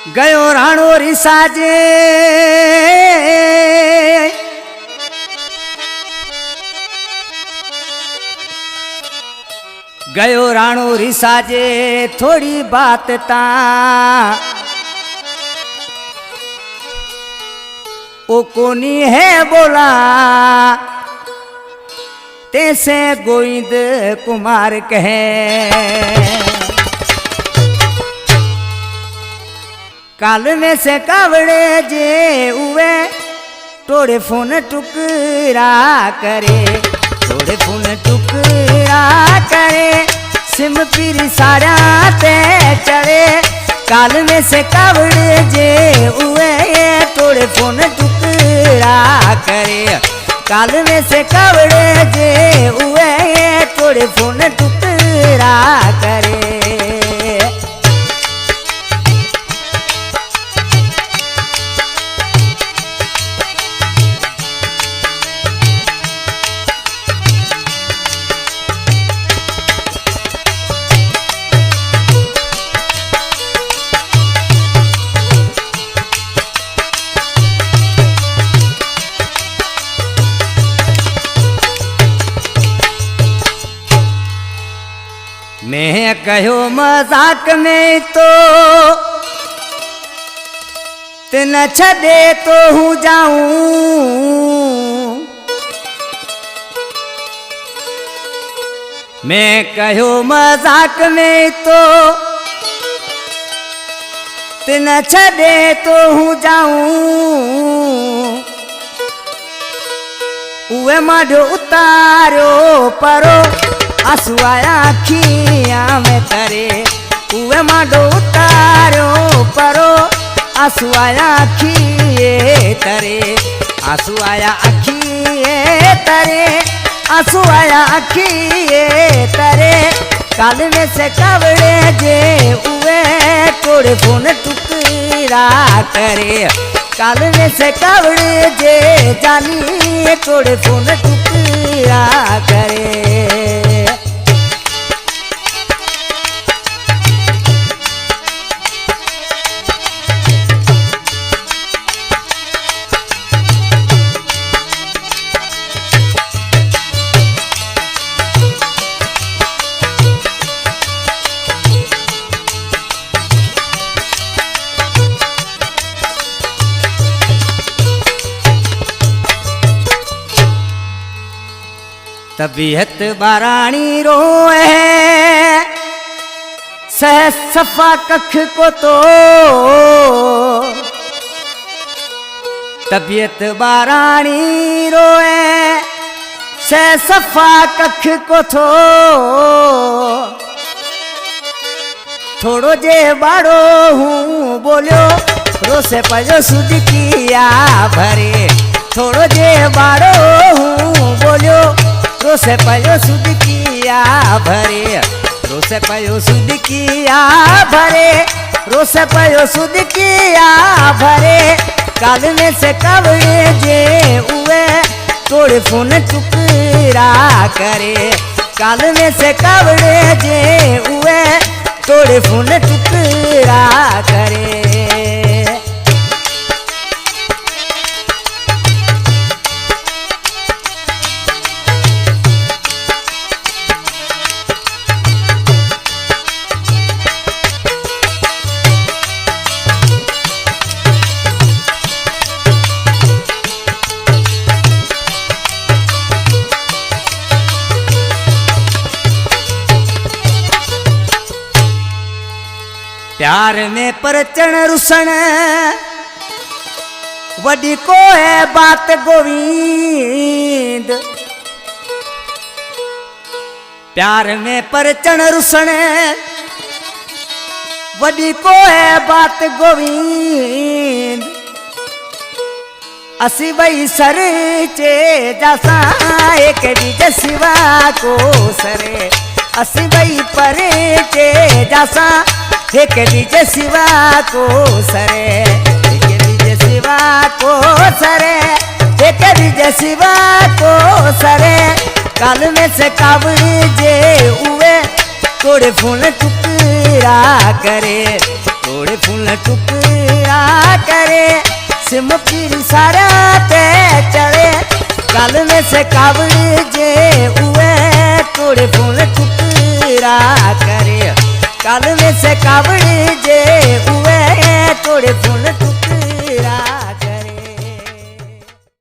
गयो राणो रिसाजे गयो राणो रिसाजे थोड़ी बात ता ओ कोनी है बोला तैसे गोविंद कुमार कहे काल में से कावड़े जे उवे तोड़े फोन टुकड़ा करे तोड़े फोन टुकड़ा करे सिम पीरी सारा ते चढ़े काल में से कावड़े जे उवे तोड़े फोन टुकड़ा करे काल में से कावड़े जे उवे तोड़े फोन टुकड़ा करे मैं कहो मजाक में तो तिन छदे तो हूँ जाऊं मैं कहो मजाक में तो तिन छदे तो हूँ जाऊं उवे माडो उतारो परो आंसू आया अखियां में तरे उवे माडो उतारो परो आंसू आया अखिए तरे आंसू आया अखिए तरे आंसू आया अखिए तरे काल में से कावड़े जे उवे तोड़े फोन टुकड़ा करे काल में से कावड़े जे जानी तोड़े फोन टुकड़ा करे तबीयत बारानी रोए सह सफा कख को तो तबीयत बारानी रोए सह सफा कख को तो थोड़ो जे बाड़ो हूँ बोलो रोसे पजो सुध किया भरे थोड़ो जे बाड़ो हूँ बोलो रोसे पयो सुध किया भरे रोसे पयो सुध किया भरे रोसे पयो सुध किया भरे काल में से कावड़े जे उवे तोड़े फोन टुकड़ा करे काल में से कावड़े जे उवे तोड़े फोन टुकड़ा करे प्यार में परचण रुसण वडी को है बात गोविंद प्यार में परचण रुसण वडी को है बात गोविंद असी वही सर चे जसा एक बीज सिवा को सरे असी वही पर चे जसा एक बीज सिवा को सरे एक बीज सिवा को सरे एक बीज सिवा को सरे काल में से कावड़ी जे उवे तोड़े फोन टुकड़ा करे थोड़े फूल टुकड़ा करे सिम पीर सारा ते चढ़े काल में से कावड़ जे हुए थोड़े फूल टुकड़ा करे काल में से कावड़ जे